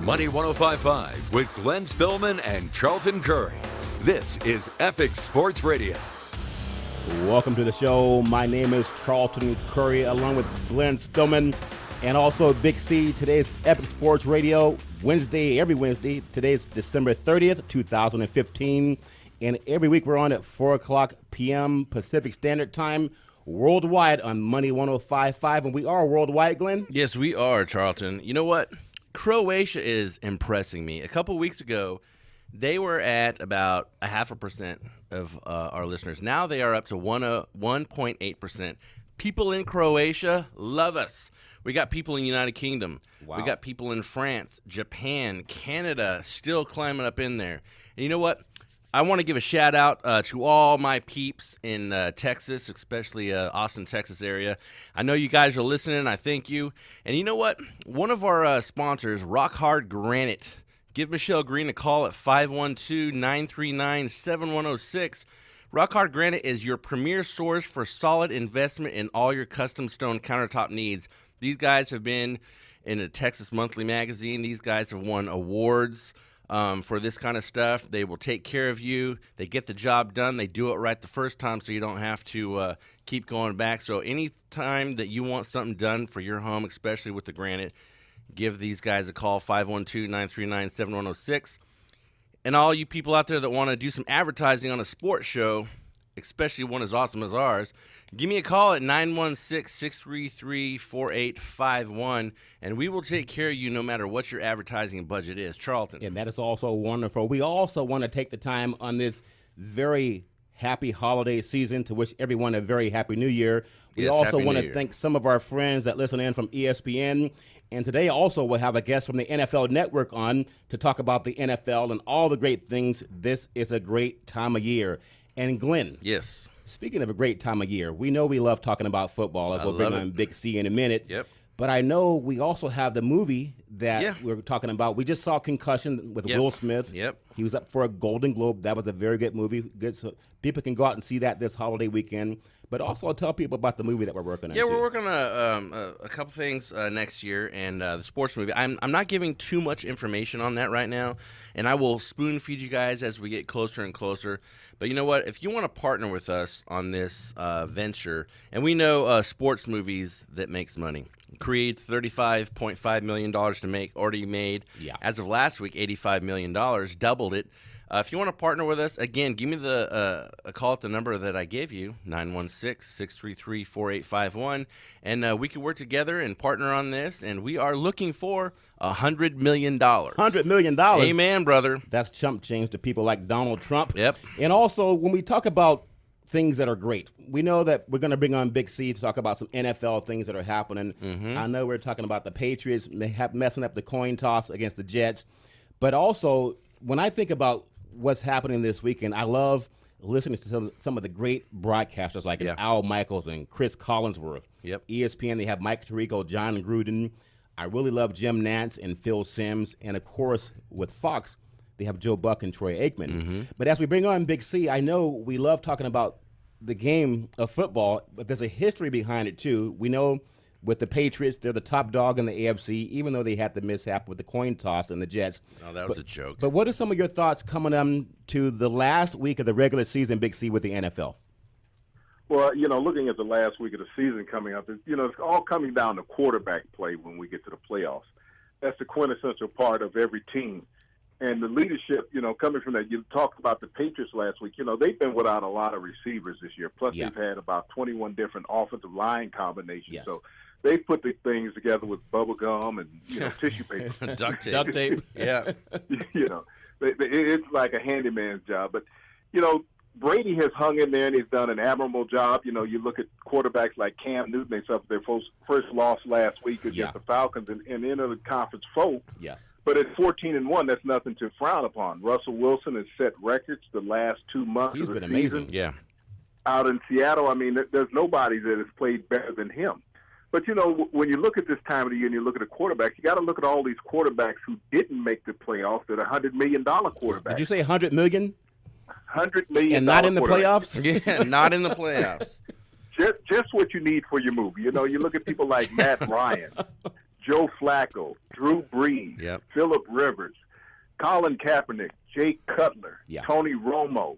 Money 105.5 with Glenn Spillman and Charlton Curry. This is Epic Sports Radio. Welcome to the show. My name is Charlton Curry, along with Glenn Spillman and also Big C. Today's Epic Sports Radio, every Wednesday. Today's December 30th, 2015. And every week we're on at 4 o'clock p.m. Pacific Standard Time, worldwide on Money 105.5. And we are worldwide, Glenn? Yes, we are, Charlton. You know what? Croatia is impressing me. A couple weeks ago, they were at about 0.5% of our listeners. Now they are up to 1.8%. People in Croatia love us. We got people in the United Kingdom. Wow. We got people in France, Japan, Canada, still climbing up in there. And you know what? I want to give a shout-out to all my peeps in Texas, especially Austin, Texas area. I know you guys are listening. I thank you. And you know what? One of our sponsors, Rock Hard Granite, give Michelle Green a call at 512-939-7106. Rock Hard Granite is your premier source for solid investment in all your custom stone countertop needs. These guys have been in a Texas Monthly magazine. These guys have won awards for this kind of stuff. They will take care of you. They get the job done. They do it right the first time, so you don't have to keep going back. So anytime that you want something done for your home, especially with the granite, give these guys a call, 512-939-7106. And all you people out there that want to do some advertising on a sports show, especially one as awesome as ours, give me a call at 916-633-4851, and we will take care of you no matter what your advertising budget is. Charlton. And that is also wonderful. We also want to take the time on this very happy holiday season to wish everyone a very happy new year. We also want to thank some of our friends that listen in from ESPN. And today also we'll have a guest from the NFL Network on to talk about the NFL and all the great things. This is a great time of year. And Glenn. Yes. Speaking of a great time of year, we know we love talking about football, as we'll bring on Big C in a minute. Yep. But I know we also have the movie that we're talking about. We just saw Concussion with Will Smith. Yep. He was up for a Golden Globe. That was a very good movie. Good, so people can go out and see that this holiday weekend. But also tell people about the movie that we're working on. Yeah, we're working on a couple things next year, and the sports movie. I'm not giving too much information on that right now, and I will spoon feed you guys as we get closer and closer. But you know what? If you want to partner with us on this venture, and we know sports movies that makes money. Creed, $35.5 million to make, already made. Yeah. As of last week, $85 million, doubled it. If you want to partner with us, again, give me a call at the number that I gave you, 916-633-4851, and we can work together and partner on this, and we are looking for $100 million. $100 million. Amen, brother. That's chump change to people like Donald Trump. Yep. And also, when we talk about things that are great, we know that we're going to bring on Big C to talk about some NFL things that are happening. Mm-hmm. I know we're talking about the Patriots messing up the coin toss against the Jets, but also, when I think about what's happening this weekend, I love listening to some of the great broadcasters like Al Michaels and Chris Collinsworth. Yep. ESPN, they have Mike Tirico, John Gruden. I really love Jim Nantz and Phil Simms. And, of course, with Fox, they have Joe Buck and Troy Aikman. Mm-hmm. But as we bring on Big C, I know we love talking about the game of football, but there's a history behind it, too. We know with the Patriots, they're the top dog in the AFC, even though they had the mishap with the coin toss and the Jets. Oh, that was a joke. But what are some of your thoughts coming on to the last week of the regular season, Big C, with the NFL? Well, you know, looking at the last week of the season coming up, you know, it's all coming down to quarterback play when we get to the playoffs. That's the quintessential part of every team. And the leadership, you know, coming from that, you talked about the Patriots last week. You know, they've been without a lot of receivers this year. Plus, they've had about 21 different offensive line combinations. Yes. So they put the things together with bubble gum and, you know, tissue paper. Duct tape. Duct tape. Yeah. You know, it's like a handyman's job. But, you know, Brady has hung in there and he's done an admirable job. You know, you look at quarterbacks like Cam Newton, they suffered their first loss last week against the Falcons and entered the conference foe. Yes. But at 14-1, that's nothing to frown upon. Russell Wilson has set records the last 2 months He's of the been season. amazing. Yeah. Out in Seattle, I mean, there's nobody that has played better than him. But, you know, when you look at this time of the year and you look at the quarterbacks, you got to look at all these quarterbacks who didn't make the playoffs that are $100 million quarterbacks. Did you say $100 million? $100 million. And not in the playoffs? Yeah, not in the playoffs. Just what you need for your movie. You know, you look at people like Matt Ryan, Joe Flacco, Drew Brees, Yep. Phillip Rivers, Colin Kaepernick, Jay Cutler, Yeah. Tony Romo,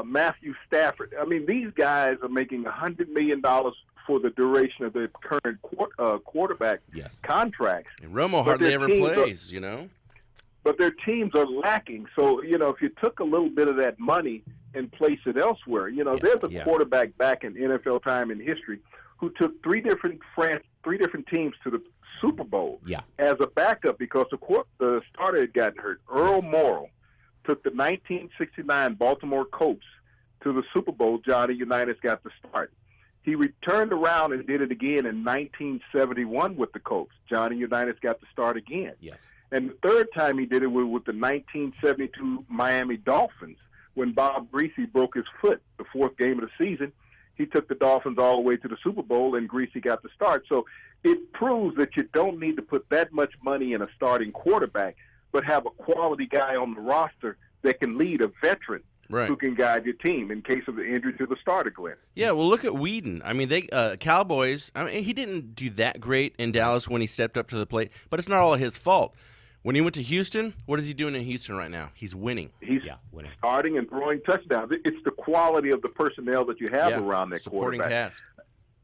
Matthew Stafford. I mean, these guys are making $100 million for the duration of their current quarterback Yes. contracts. And Romo But hardly their ever teams plays, you know? But their teams are lacking. So, if you took a little bit of that money and placed it elsewhere, there's a quarterback back in NFL time in history who took three different teams to the Super Bowl as a backup because the starter had gotten hurt. Earl Morrall took the 1969 Baltimore Colts to the Super Bowl. Johnny Unitas got the start. He returned around and did it again in 1971 with the Colts. Johnny Unitas got the start again. Yes. And the third time he did it was with the 1972 Miami Dolphins when Bob Greasy broke his foot the fourth game of the season. He took the Dolphins all the way to the Super Bowl, and Greasy got the start. So it proves that you don't need to put that much money in a starting quarterback, but have a quality guy on the roster that can lead, a veteran who can guide your team in case of the injury to the starter, Glenn. Yeah, well, look at Whedon. I mean, Cowboys, he didn't do that great in Dallas when he stepped up to the plate, but it's not all his fault. When he went to Houston, what is he doing in Houston right now? He's winning. He's winning. Starting and throwing touchdowns. It's the quality of the personnel that you have around that supporting quarterback. cast.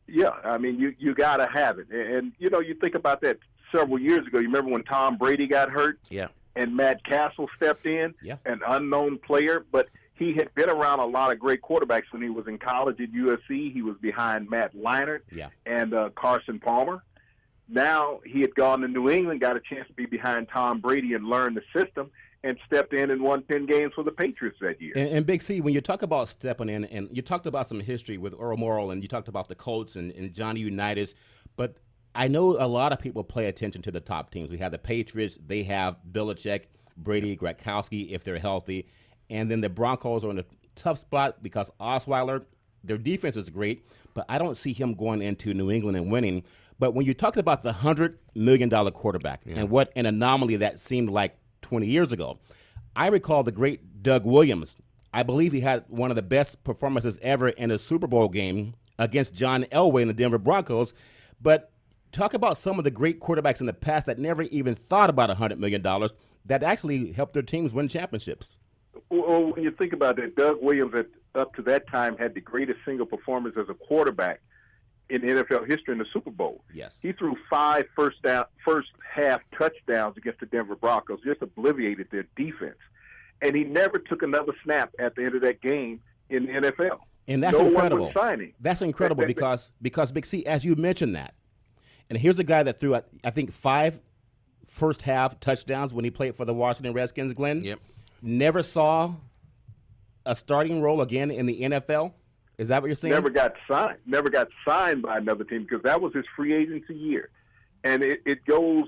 Yeah, I mean, you got to have it. And, you think about that several years ago. You remember when Tom Brady got hurt? Yeah. And Matt Castle stepped in, an unknown player, but he had been around a lot of great quarterbacks when he was in college at USC. He was behind Matt Leinart and Carson Palmer. Now he had gone to New England, got a chance to be behind Tom Brady and learn the system, and stepped in and won 10 games for the Patriots that year. And Big C, when you talk about stepping in, and you talked about some history with Earl Morrall, and you talked about the Colts and Johnny Unitas, but I know a lot of people pay attention to the top teams. We have the Patriots, they have Belichick, Brady, Gronkowski, if they're healthy, and then the Broncos are in a tough spot because Osweiler, their defense is great, but I don't see him going into New England and winning. But when you talked about the $100 million quarterback and what an anomaly that seemed like 20 years ago, I recall the great Doug Williams. I believe he had one of the best performances ever in a Super Bowl game against John Elway in the Denver Broncos. But talk about some of the great quarterbacks in the past that never even thought about $100 million that actually helped their teams win championships. Well, when you think about it, Doug Williams up to that time had the greatest single performance as a quarterback in NFL history in the Super Bowl. Yes. He threw 5 first-half touchdowns against the Denver Broncos, just obliterated their defense. And he never took another snap at the end of that game in the NFL. And that's incredible. One was signing. That's incredible because Big C, as you mentioned that, and here's a guy that threw, I think, 5 first-half touchdowns when he played for the Washington Redskins, Glenn. Yep. Never saw a starting role again in the NFL. Is that what you're saying? Never got signed by another team because that was his free agency year. And it goes,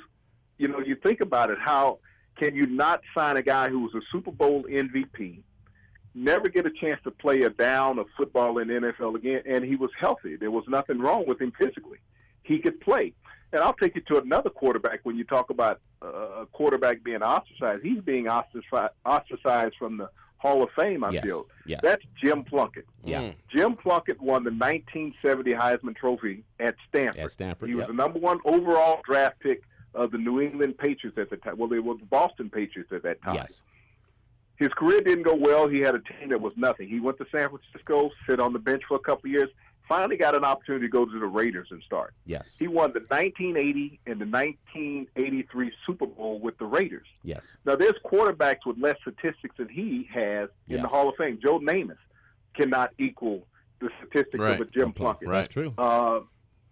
you think about it, how can you not sign a guy who was a Super Bowl MVP, never get a chance to play a down of football in the NFL again, and he was healthy. There was nothing wrong with him physically. He could play. And I'll take you to another quarterback when you talk about a quarterback being ostracized. He's being ostracized from the Hall of Fame, I feel. Yes. That's Jim Plunkett. Yeah. Jim Plunkett won the 1970 Heisman Trophy at Stanford. He was the number 1 overall draft pick of the New England Patriots at the time. Well, they were the Boston Patriots at that time. Yes. His career didn't go well. He had a team that was nothing. He went to San Francisco, sit on the bench for a couple of years, finally got an opportunity to go to the Raiders and start. Yes. He won the 1980 and the 1983 Super Bowl with the Raiders. Yes. Now, there's quarterbacks with less statistics than he has in the Hall of Fame. Joe Namath cannot equal the statistics of a Jim Plunkett. That's true.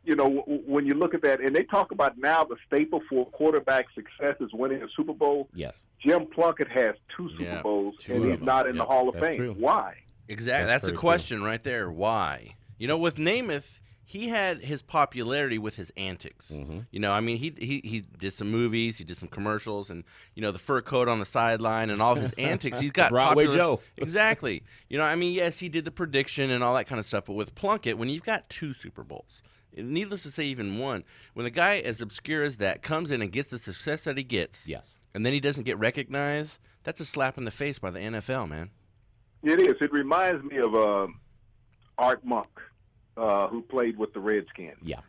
When you look at that, and they talk about now the staple for quarterback success is winning a Super Bowl. Yes. Jim Plunkett has 2 Super Bowls, and he's not in the Hall of Fame. True. Why? Exactly. That's the question right there. Why? With Namath, he had his popularity with his antics. Mm-hmm. He did some movies, he did some commercials, and the fur coat on the sideline and all of his antics. He's got Broadway popular. Joe. Exactly. Yes, he did the prediction and all that kind of stuff. But with Plunkett, when you've got 2 Super Bowls, needless to say, even 1, when a guy as obscure as that comes in and gets the success that he gets, and then he doesn't get recognized, that's a slap in the face by the NFL, man. It is. It reminds me of Art Monk, who played with the Redskins. Yeah.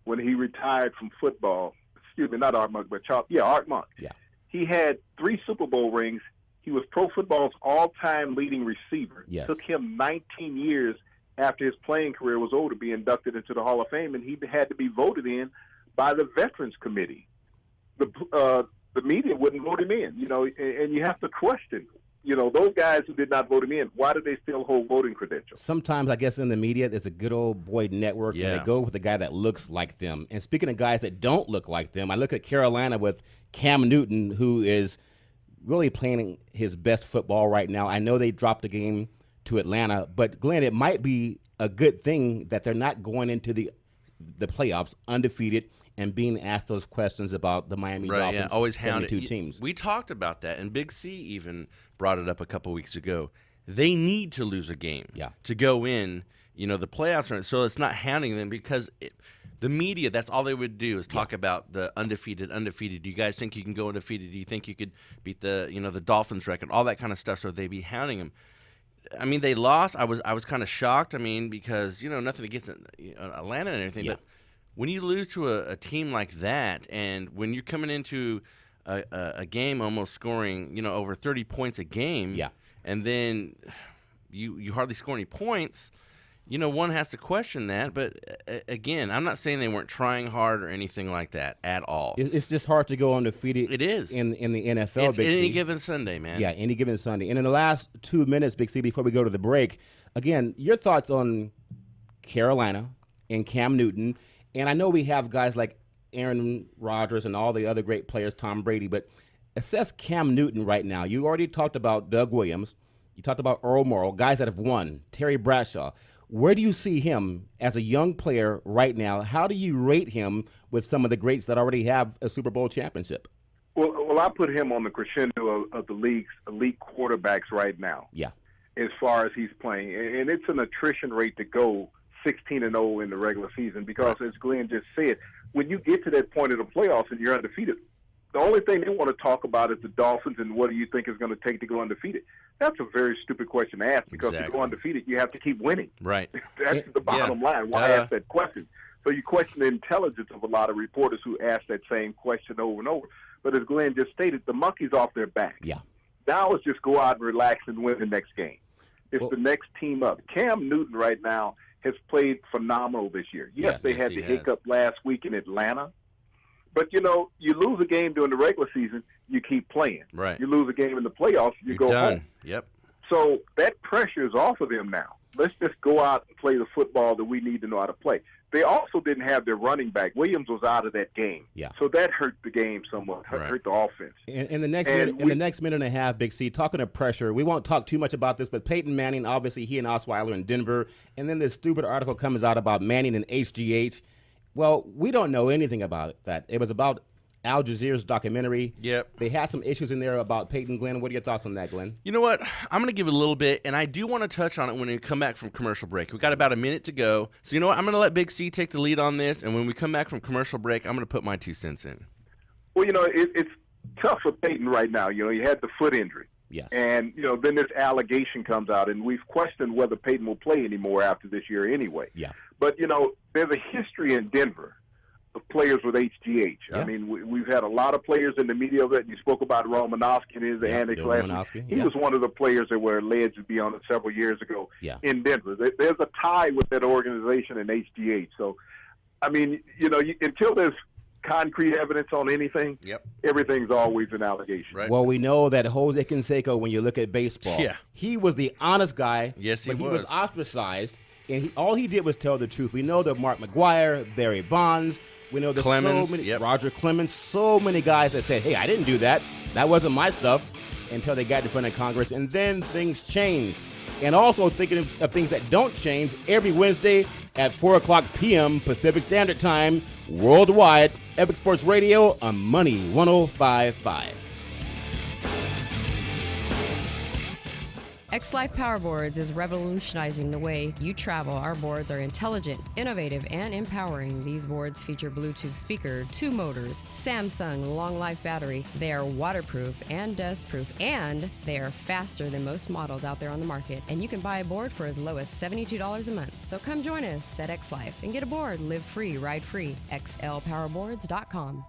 When he retired from football, excuse me, not Art Monk, but Art Monk. Yeah. He had 3 Super Bowl rings. He was pro football's all-time leading receiver. Yes. It took him 19 years after his playing career was over to be inducted into the Hall of Fame, and he had to be voted in by the Veterans Committee. The media wouldn't vote him in, and you have to question, those guys who did not vote him in, why do they still hold voting credentials? Sometimes, I guess, in the media, there's a good old boy network, and they go with a guy that looks like them. And speaking of guys that don't look like them, I look at Carolina with Cam Newton, who is really playing his best football right now. I know they dropped the game to Atlanta, but Glenn, it might be a good thing that they're not going into the playoffs undefeated and being asked those questions about the Miami Dolphins. Yeah, always 72 teams. We talked about that, and Big C even brought it up a couple weeks ago. They need to lose a game to go in, the playoffs. So it's not hounding them because the media, that's all they would do is talk about the undefeated. Do you guys think you can go undefeated? Do you think you could beat the Dolphins record? All that kind of stuff. So they'd be hounding them. I mean, they lost. I was kind of shocked. I mean, because nothing against Atlanta and everything, but when you lose to a team like that, and when you're coming into a game almost scoring over 30 points a game, and then you hardly score any points. One has to question that, but again, I'm not saying they weren't trying hard or anything like that at all. It's just hard to go undefeated. It is in the NFL. It's Big C. any given Sunday, man. Yeah, any given Sunday. And in the last 2 minutes, Big C, before we go to the break, again, your thoughts on Carolina and Cam Newton. And I know we have guys like Aaron Rodgers and all the other great players, Tom Brady, but assess Cam Newton right now. You already talked about Doug Williams. You talked about Earl Morrall, guys that have won, Terry Bradshaw. Where do you see him as a young player right now? How do you rate him with some of the greats that already have a Super Bowl championship? Well, I put him on the crescendo of the league's elite quarterbacks right now. Yeah. As far as he's playing. And it's an attrition rate to go 16-0 in the regular season because, as Glenn just said, when you get to that point of the playoffs and you're undefeated, the only thing they want to talk about is the Dolphins and what do you think is going to take to go undefeated. That's a very stupid question to ask because to go undefeated, you have to keep winning. Right. That's the bottom line. Why ask that question? So you question the intelligence of a lot of reporters who ask that same question over and over. But as Glenn just stated, the monkey's off their back. Yeah. Now it's just go out and relax and win the next game. It's the next team up. Cam Newton right now has played phenomenal this year. Yes, they had the hiccup last week in Atlanta. But, you lose a game during the regular season, you keep playing. Right. You lose a game in the playoffs, you go done. home. Yep. So that pressure is off of them now. Let's just go out and play the football that we need to know how to play. They also didn't have their running back. Williams was out of that game. Yeah. So that hurt the game somewhat, hurt the offense. In the next minute and a half, Big C, talking of pressure, we won't talk too much about this, but Peyton Manning, obviously he and Osweiler in Denver, and then this stupid article comes out about Manning and HGH. Well, we don't know anything about that. It was about Al Jazeera's documentary. Yep. They had some issues in there about Peyton. Glenn, what are your thoughts on that, Glenn? You know what? I'm going to give it a little bit, and I do want to touch on it when we come back from commercial break. We got about a minute to go. So you know what? I'm going to let Big C take the lead on this, and when we come back from commercial break, I'm going to put my 2 cents in. Well, it's tough for Peyton right now. He had the foot injury. Yes. And, then this allegation comes out, and we've questioned whether Peyton will play anymore after this year anyway. Yeah. But, there's a history in Denver of players with HGH. Yeah. I mean, we've had a lot of players in the media that you spoke about Romanowski and his annex last week. He was one of the players that were alleged to be on it several years ago in Denver. There's a tie with that organization and HGH. So, I mean, until there's concrete evidence on anything, everything's always an allegation. Right. Well, we know that Jose Canseco, when you look at baseball, he was the honest guy. Yes, but he was ostracized, and all he did was tell the truth. We know that Mark McGwire, Barry Bonds, we know there's Clemens, so many, Roger Clemens, so many guys that said, hey, I didn't do that. That wasn't my stuff, until they got in front of Congress, and then things changed. And also thinking of things that don't change, every Wednesday at 4 o'clock p.m. Pacific Standard Time, worldwide, Epic Sports Radio on Money 105.5. X-Life Powerboards is revolutionizing the way you travel. Our boards are intelligent, innovative, and empowering. These boards feature Bluetooth speaker, 2 motors, Samsung long life battery. They are waterproof and dustproof, and they are faster than most models out there on the market. And you can buy a board for as low as $72 a month. So come join us at X-Life and get a board. Live free, ride free. XLPowerboards.com.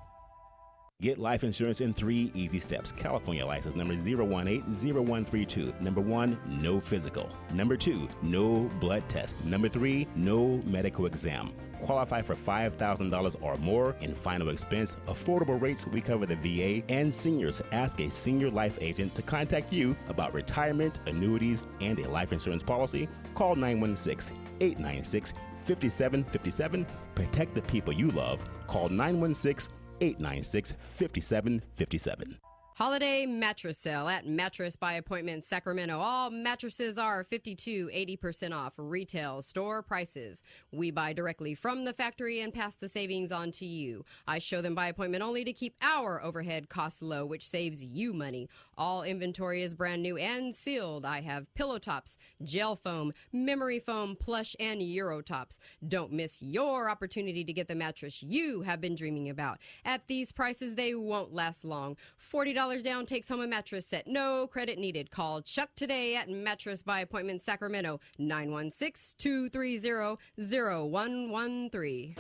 Get life insurance in 3 easy steps. California license number 0180132. Number 1, no physical. Number 2, no blood test. Number 3, no medical exam. Qualify for $5,000 or more in final expense. Affordable rates. We cover the VA and seniors. Ask a senior life agent to contact you about retirement, annuities, and a life insurance policy. Call 916-896-5757. Protect the people you love. Call 916-896-5757. Holiday mattress sale at Mattress by Appointment Sacramento. All mattresses are 80% off retail store prices. We buy directly from the factory and pass the savings on to you. I show them by appointment only to keep our overhead costs low, which saves you money. All inventory is brand new and sealed. I have pillow tops, gel foam, memory foam, plush, and Euro tops. Don't miss your opportunity to get the mattress you have been dreaming about. At these prices, they won't last long. $40 down takes home a mattress set. No credit needed. Call Chuck today at Mattress by Appointment Sacramento, 916-230-0113.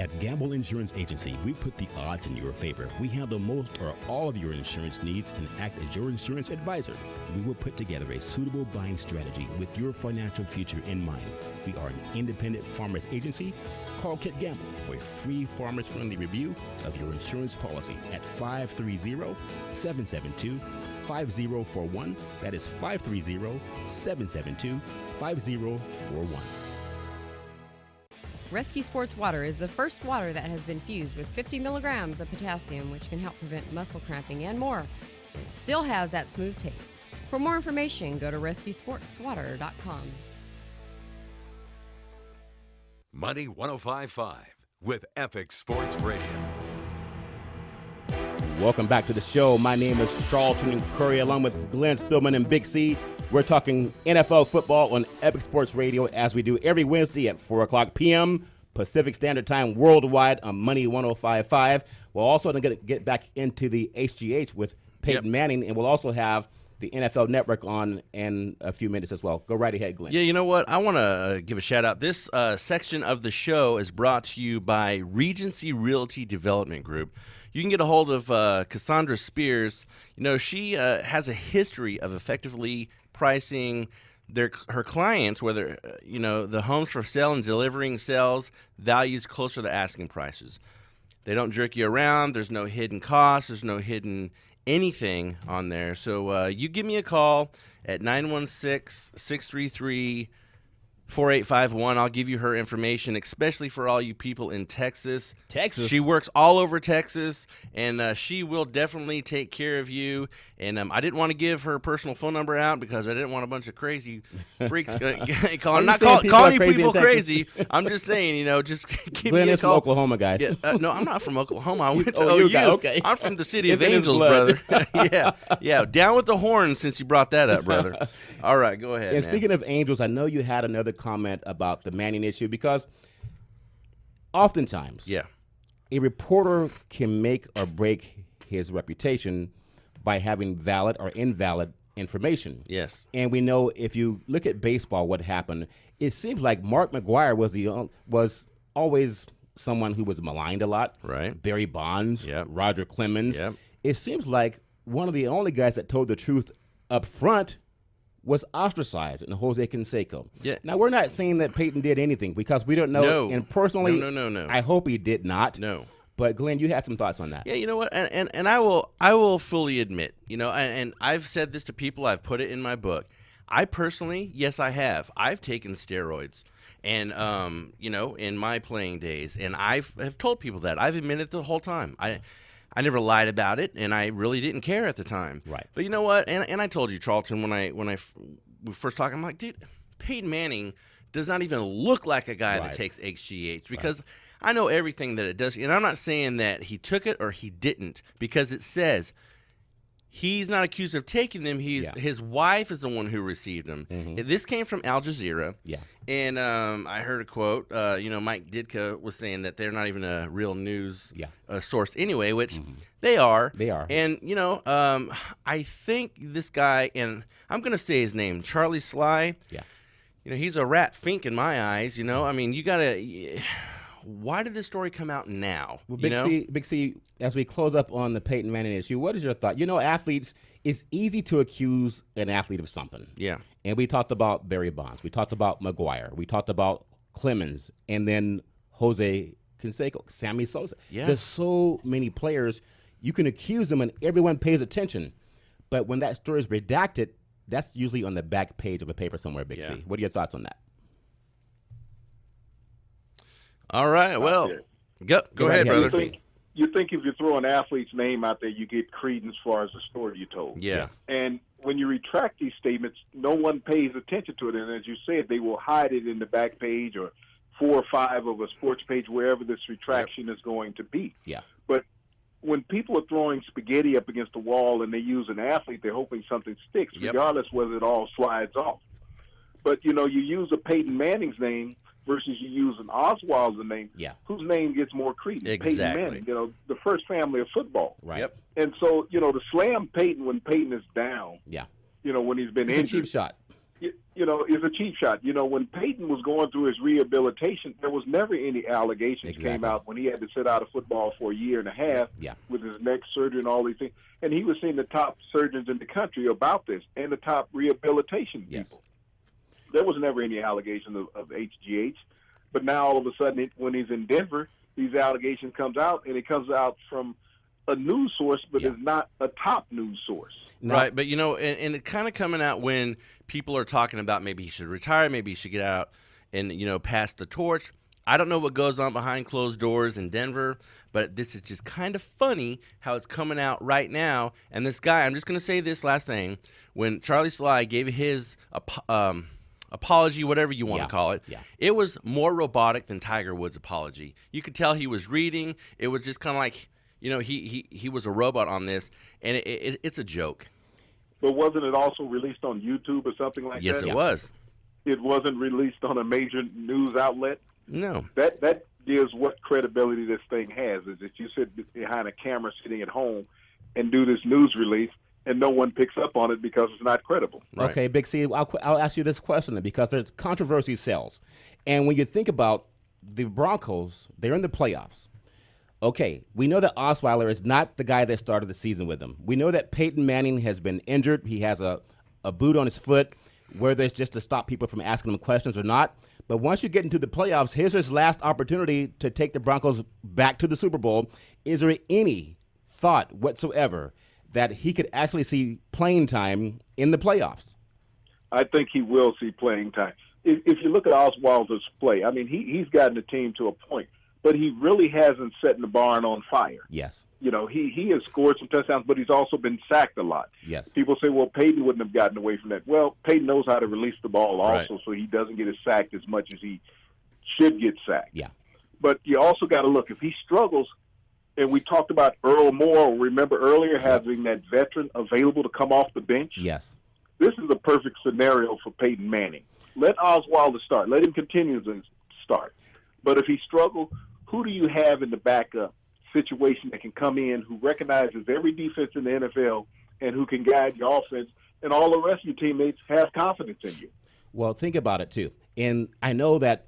At Gamble Insurance Agency, we put the odds in your favor. We handle most or all of your insurance needs and act as your insurance advisor. We will put together a suitable buying strategy with your financial future in mind. We are an independent farmers agency. Call Kit Gamble for a free farmers-friendly review of your insurance policy at 530-772-5041. That is 530-772-5041. Rescue Sports Water is the first water that has been fused with 50 milligrams of potassium, which can help prevent muscle cramping and more. It still has that smooth taste. For more information, go to rescuesportswater.com. Money 105.5 with Epic Sports Radio. Welcome back to the show. My name is Charlton Curry, along with Glenn Spillman and Big C. We're talking NFL football on Epic Sports Radio, as we do every Wednesday at 4 o'clock p.m. Pacific Standard Time worldwide on Money 105.5. We're also going to get back into the HGH with Peyton Manning, and we'll also have the NFL Network on in a few minutes as well. Go right ahead, Glenn. Yeah, you know what? I want to give a shout-out. This section of the show is brought to you by Regency Realty Development Group. You can get a hold of Cassandra Spears. You know, she has a history of effectively pricing her clients, whether the homes for sale and delivering sales values closer to asking prices. They don't jerk you around. There's no hidden costs. There's no hidden anything on there. So you give me a call at 916-633-4851. I'll give you her information, especially for all you people in Texas. Texas? She works all over Texas, and she will definitely take care of you. And I didn't want to give her personal phone number out because I didn't want a bunch of crazy freaks calling. Not calling you people crazy. I'm just saying, just give Glenn me a is call. from Oklahoma, guys. Yeah, no, I'm not from Oklahoma. I went to you OU. got- okay. I'm from the city of It's in his Angels, blood. brother. Yeah. Down with the horns since you brought that up, brother. All right, go ahead. And man. speaking of Angels, I know you had another comment about the Manning issue, because oftentimes a reporter can make or break his reputation by having valid or invalid information. Yes. And we know, if you look at baseball, what happened, it seems like Mark McGwire was always someone who was maligned a lot. Right. Barry Bonds, Roger Clemens. Yep. It seems like one of the only guys that told the truth up front was ostracized in Jose Canseco. Yeah. Now, we're not saying that Peyton did anything, because we don't know. No. And personally, No. I hope he did not. No. But Glenn, you had some thoughts on that. Yeah, you know what? And I will fully admit, and I've said this to people, I've put it in my book. I personally, yes, I have. I've taken steroids. And, in my playing days. And have told people that. I've admitted the whole time. I never lied about it, and I really didn't care at the time. Right. But you know what? And I told you, Charlton, when we first talked, I'm like, dude, Peyton Manning does not even look like a guy that takes HGH, because I know everything that it does. And I'm not saying that he took it or he didn't, because it says he's not accused of taking them. His wife is the one who received them. Mm-hmm. This came from Al Jazeera. Yeah. And I heard a quote. Mike Ditka was saying that they're not even a real news source anyway, which they are. They are. And, I think this guy, and I'm going to say his name, Charlie Sly. Yeah. He's a rat fink in my eyes. I mean, you got to why did this story come out now? Well, You Big C, as we close up on the Peyton Manning issue, what is your thought? Athletes, it's easy to accuse an athlete of something. Yeah. And we talked about Barry Bonds. We talked about McGuire. We talked about Clemens. And then Jose Canseco, Sammy Sosa. Yeah. There's so many players. You can accuse them and everyone pays attention. But when that story is redacted, that's usually on the back page of a paper somewhere, Big C. What are your thoughts on that? All right. Well, go ahead, brother. You think if you throw an athlete's name out there, you get credence as far as the story you told. Yeah. And when you retract these statements, no one pays attention to it. And as you said, they will hide it in the back page or 4 or 5 of a sports page, wherever this retraction is going to be. Yeah. But when people are throwing spaghetti up against the wall and they use an athlete, they're hoping something sticks, regardless whether it all slides off. But, you use a Peyton Manning's name versus you use an Oswald's name, whose name gets more credence? Exactly. Peyton Manning, the first family of football. Right. Yep. And so, to slam Peyton when Peyton is down, Yeah. when he's been It's injured. a cheap shot. Is a cheap shot. When Peyton was going through his rehabilitation, there was never any allegations came out when he had to sit out of football for a year and a half with his neck surgery and all these things. And he was seeing the top surgeons in the country about this and the top rehabilitation people. There was never any allegation of HGH. But now all of a sudden, when he's in Denver, these allegations comes out, and it comes out from a news source, but it's not a top news source. No. Right, but and it kind of coming out when people are talking about maybe he should retire, maybe he should get out and pass the torch. I don't know what goes on behind closed doors in Denver, but this is just kind of funny how it's coming out right now. And this guy, I'm just going to say this last thing, when Charlie Sly gave his apology, whatever you want to call it, it was more robotic than Tiger Woods' apology. You could tell he was reading. It was just kind of like, he was a robot on this, and it's a joke. But wasn't it also released on YouTube or something like that? Yes, it was. It wasn't released on a major news outlet? No. That gives what credibility this thing has, is that you sit behind a camera sitting at home and do this news release, and no one picks up on it because it's not credible. Right. Okay, Big C, I'll ask you this question then, because there's controversy sells. And when you think about the Broncos, they're in the playoffs. Okay, we know that Osweiler is not the guy that started the season with them. We know that Peyton Manning has been injured. He has a boot on his foot, whether it's just to stop people from asking him questions or not. But once you get into the playoffs, here's his last opportunity to take the Broncos back to the Super Bowl. Is there any thought whatsoever that he could actually see playing time in the playoffs? I think he will see playing time. If you look at Oswald's play, I mean, he's gotten the team to a point, but he really hasn't set the barn on fire. Yes. He has scored some touchdowns, but he's also been sacked a lot. Yes. People say, well, Peyton wouldn't have gotten away from that. Well, Peyton knows how to release the ball also, so he doesn't get sacked as much as he should get sacked. Yeah. But you also got to look, if he struggles, and we talked about Earl Moore, remember earlier, having that veteran available to come off the bench? Yes. This is a perfect scenario for Peyton Manning. Let Oswald start. Let him continue to start. But if he struggles, who do you have in the backup situation that can come in, who recognizes every defense in the NFL and who can guide your offense, and all the rest of your teammates have confidence in you? Well, think about it, too. And I know that,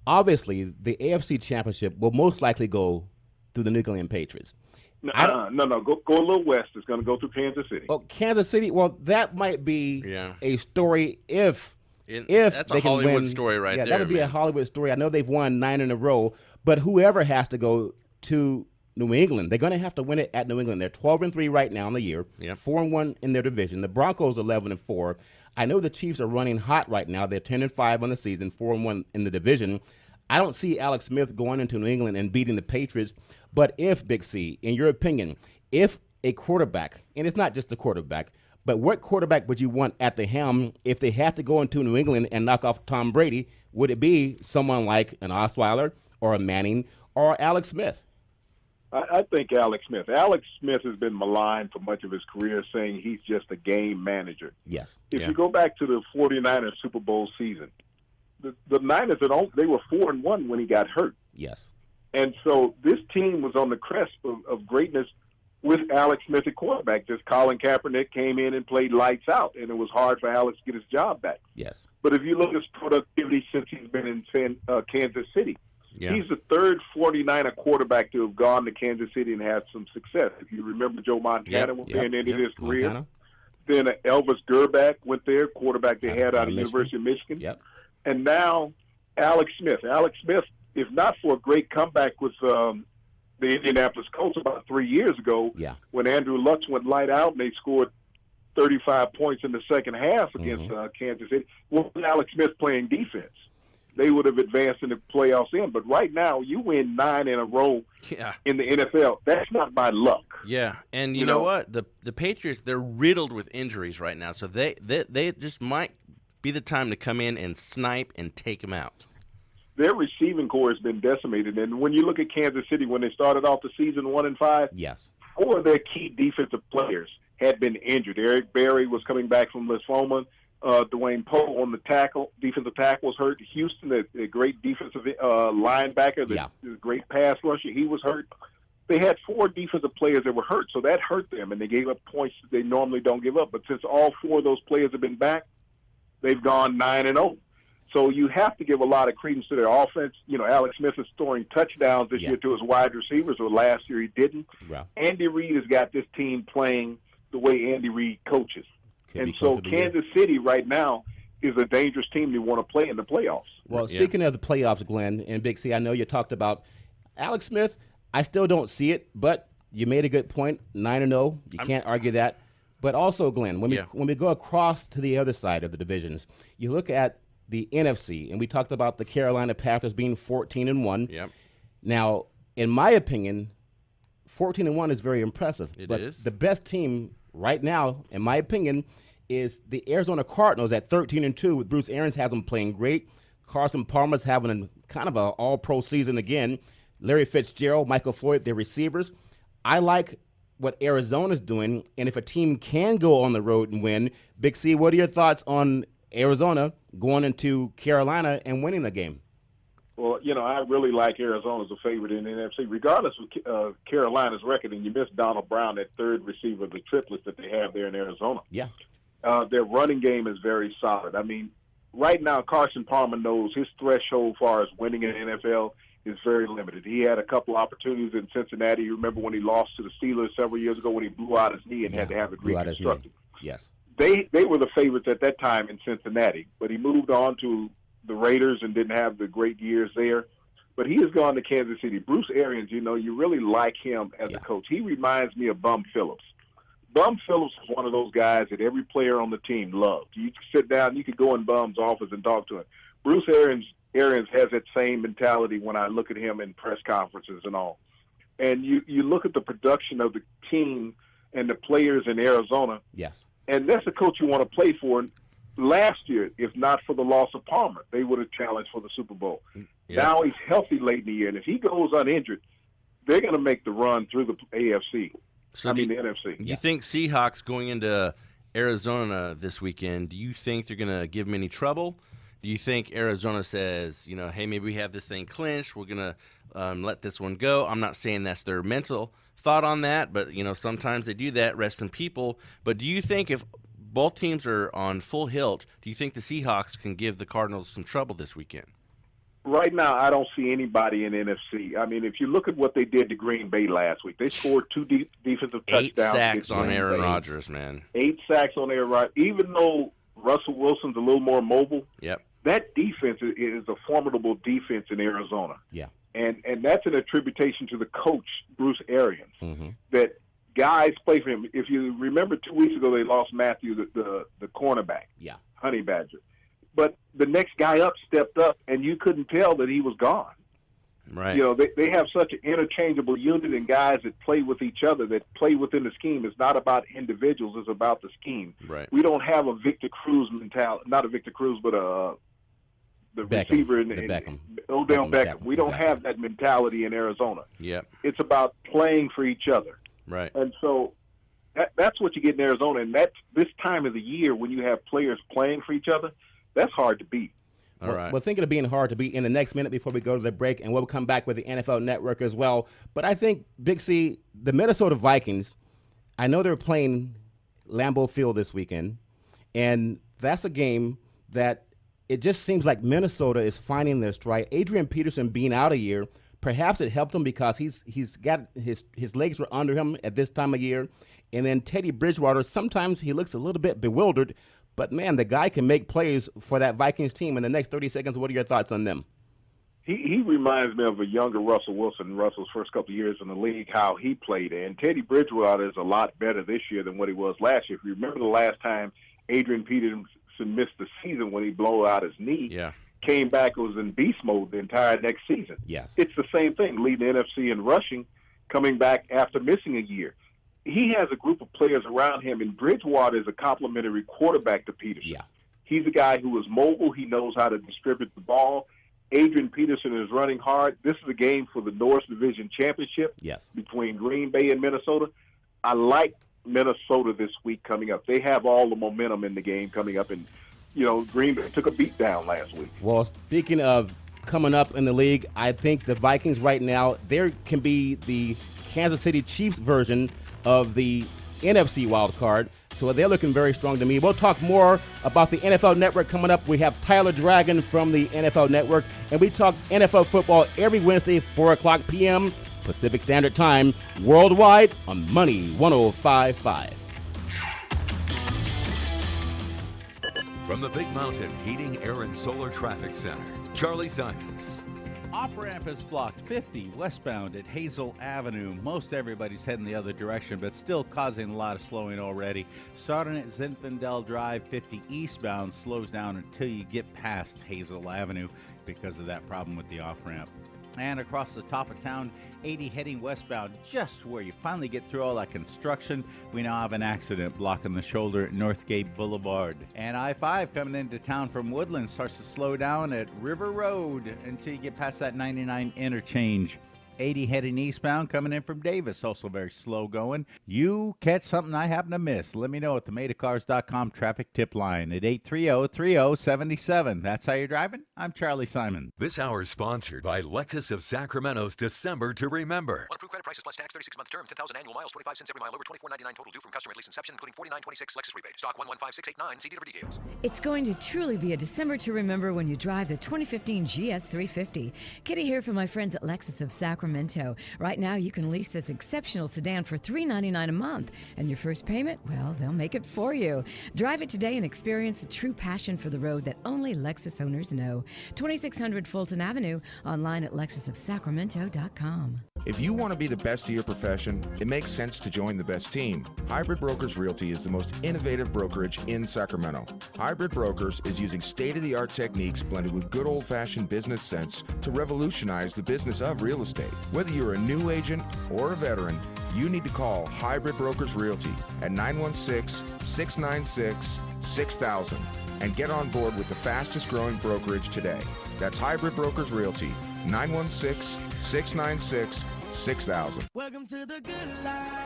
obviously, the AFC Championship will most likely go through the New England Patriots. No. Go a little west. It's going to go through Kansas City. Oh, Kansas City. Well, that might be a story if that's they a can Hollywood win. story right there. That would be a Hollywood story. I know they've won 9 in a row, but whoever has to go to New England, they're going to have to win it at New England. They're 12-3 right now in the year, 4-1 in their division. The Broncos 11-4. I know the Chiefs are running hot right now. They're 10-5 on the season, 4-1 in the division. I don't see Alex Smith going into New England and beating the Patriots. But if, Big C, in your opinion, if a quarterback, and it's not just the quarterback, but what quarterback would you want at the helm if they had to go into New England and knock off Tom Brady? Would it be someone like an Osweiler or a Manning or Alex Smith? I think Alex Smith. Alex Smith has been maligned for much of his career, saying he's just a game manager. Yes. If you go back to the 49ers Super Bowl season, the Niners, they were 4-1 when he got hurt. Yes. And so this team was on the crest of greatness with Alex Smith at quarterback. Just Colin Kaepernick came in and played lights out, and it was hard for Alex to get his job back. Yes. But if you look at his productivity since he's been in Kansas City, Yeah. He's the third 49er quarterback to have gone to Kansas City and had some success. If you remember, Joe Montana was there in his career. Montana. Then Elvis Gerback went there, quarterback they had out of University of Michigan. Yep. And now Alex Smith. Alex Smith, if not for a great comeback with the Indianapolis Colts about 3 years ago, when Andrew Luck went light out and they scored 35 points in the second half against Kansas City, well, Alex Smith playing defense, they would have advanced in the playoffs in. But right now, you win 9 in a row in the NFL. That's not by luck. Yeah, and you know what? The Patriots, they're riddled with injuries right now, so they just might be the time to come in and snipe and take them out. Their receiving core has been decimated, and when you look at Kansas City, when they started off the season 1-5, 4 of their key defensive players had been injured. Eric Berry was coming back from lymphoma. Dwayne Poe on the defensive tackle was hurt. Houston, a great defensive linebacker, the great pass rusher, he was hurt. They had 4 defensive players that were hurt, so that hurt them, and they gave up points that they normally don't give up. But since all 4 of those players have been back, they've gone 9-0. So you have to give a lot of credence to their offense. You know, Alex Smith is throwing touchdowns this year to his wide receivers, or last year he didn't. Andy Reid has got this team playing the way Andy Reid coaches. And so Kansas City right now is a dangerous team to want to play in the playoffs. Well, speaking of the playoffs, Glenn, and Big C, I know you talked about Alex Smith. I still don't see it, but you made a good point, 9-0. You can't argue that. But also, Glenn, when we go across to the other side of the divisions, you look at the NFC, and we talked about the Carolina Panthers being 14-1. Yep. Now, in my opinion, 14-1 is very impressive. It but is. The best team right now, in my opinion, is the Arizona Cardinals at 13-2. With Bruce Arians has them playing great. Carson Palmer's having kind of an all-pro season again. Larry Fitzgerald, Michael Floyd, their receivers. I like what Arizona's doing, and if a team can go on the road and win, Big C, what are your thoughts on Arizona going into Carolina and winning the game? Well, you know, I really like Arizona as a favorite in the NFC, regardless of Carolina's record. And you missed Donald Brown, that third receiver, the triplets that they have there in Arizona. Yeah. Their running game is very solid. I mean, right now, Carson Palmer knows his threshold as far as winning in the NFL is very limited. He had a couple opportunities in Cincinnati. You remember when he lost to the Steelers several years ago when he blew out his knee and had to have it reconstructed. Yes. They were the favorites at that time in Cincinnati, but he moved on to the Raiders and didn't have the great years there. But he has gone to Kansas City. Bruce Arians, you know, you really like him as a coach. He reminds me of Bum Phillips. Bum Phillips is one of those guys that every player on the team loved. You sit down, you could go in Bum's office and talk to him. Bruce Arians has that same mentality when I look at him in press conferences and all. And you look at the production of the team and the players in Arizona. Yes. And that's the coach you want to play for. Last year, if not for the loss of Palmer, they would have challenged for the Super Bowl. Yeah. Now he's healthy late in the year, and if he goes uninjured, they're going to make the run through the AFC. The NFC. Do you think Seahawks going into Arizona this weekend, do you think they're going to give them any trouble? Do you think Arizona says, you know, hey, maybe we have this thing clinched, we're going to let this one go? I'm not saying that's their mental thought on that, but, you know, sometimes they do that, resting people. But do you think if both teams are on full hilt, do you think the Seahawks can give the Cardinals some trouble this weekend? Right now, I don't see anybody in NFC. I mean, if you look at what they did to Green Bay last week, they scored 2 defensive touchdowns. 8 sacks on Aaron Rodgers, man. 8 sacks on Aaron Rodgers. Even though Russell Wilson's a little more mobile, that defense is a formidable defense in Arizona. Yeah. And that's an attribution to the coach, Bruce Arians, that guys play for him. If you remember 2 weeks ago, they lost Matthew, the cornerback, Honey Badger. But the next guy up stepped up, and you couldn't tell that he was gone. Right. You know, they have such an interchangeable unit and guys that play with each other, that play within the scheme. It's not about individuals. It's about the scheme. Right. We don't have a Victor Cruz mentality. Not a Victor Cruz, but the receiver in Odell Beckham. We don't have that mentality in Arizona. Yep. It's about playing for each other. Right. And so that's what you get in Arizona. And that's this time of the year when you have players playing for each other, that's hard to beat. All right. Well, thinking of being hard to beat in the next minute before we go to the break, and we'll come back with the NFL Network as well. But I think, Big C, the Minnesota Vikings, I know they're playing Lambeau Field this weekend, and that's a game that it just seems like Minnesota is finding their stride. Adrian Peterson being out a year, perhaps it helped him because he's got his legs were under him at this time of year. And then Teddy Bridgewater, sometimes he looks a little bit bewildered, but man, the guy can make plays for that Vikings team. In the next 30 seconds, what are your thoughts on them? He reminds me of a younger Russell Wilson. Russell's first couple of years in the league, how he played. And Teddy Bridgewater is a lot better this year than what he was last year. If you remember the last time Adrian Peterson missed the season when he blew out his knee, came back, was in beast mode the entire next season. Yes. It's the same thing, leading the NFC in rushing, coming back after missing a year. He has a group of players around him, and Bridgewater is a complimentary quarterback to Peterson. Yeah. He's a guy who is mobile. He knows how to distribute the ball. Adrian Peterson is running hard. This is a game for the North Division Championship between Green Bay and Minnesota. I like Minnesota this week coming up. They have all the momentum in the game coming up, and, Green Bay took a beat down last week. Well, speaking of coming up in the league, I think the Vikings right now, there can be the Kansas City Chiefs version of the NFC wild card. So they're looking very strong to me. We'll talk more about the NFL Network coming up. We have Tyler Dragon from the NFL Network, and we talk NFL football every Wednesday, 4 o'clock p.m. Pacific Standard Time, worldwide on Money 105.5. From the Big Mountain Heating, Air, and Solar Traffic Center, Charlie Simons. Off-ramp is blocked 50 westbound at Hazel Avenue. Most everybody's heading the other direction, but still causing a lot of slowing already. Starting at Zinfandel Drive, 50 eastbound slows down until you get past Hazel Avenue because of that problem with the off-ramp. And across the top of town, 80 heading westbound, just where you finally get through all that construction, we now have an accident blocking the shoulder at Northgate Boulevard. And I-5 coming into town from Woodland starts to slow down at River Road until you get past that 99 interchange. 80 heading eastbound coming in from Davis, also very slow going. You catch something I happen to miss, let me know at the MetaCars.com traffic tip line at 830-3077. That's how you're driving. I'm Charlie Simon. This hour is sponsored by Lexus of Sacramento's December to Remember. One approved credit prices plus tax, 36-month term, 10,000 annual miles, 25 cents every mile over, $24.99 total due from customer at lease inception, including $49.26 Lexus rebate. Stock 115689. See dealer for details. It's going to truly be a December to remember when you drive the 2015 GS350. Kitty here from my friends at Lexus of Sacramento. Right now, you can lease this exceptional sedan for $399 a month, and your first payment, well, they'll make it for you. Drive it today and experience the true passion for the road that only Lexus owners know. 2600 Fulton Avenue, online at lexusofsacramento.com. If you want to be the best of your profession, it makes sense to join the best team. Hybrid Brokers Realty is the most innovative brokerage in Sacramento. Hybrid Brokers is using state-of-the-art techniques blended with good old-fashioned business sense to revolutionize the business of real estate. Whether you're a new agent or a veteran, you need to call Hybrid Brokers Realty at 916-696-6000 and get on board with the fastest growing brokerage today. That's Hybrid Brokers Realty, 916-696-6000. Welcome to the good life.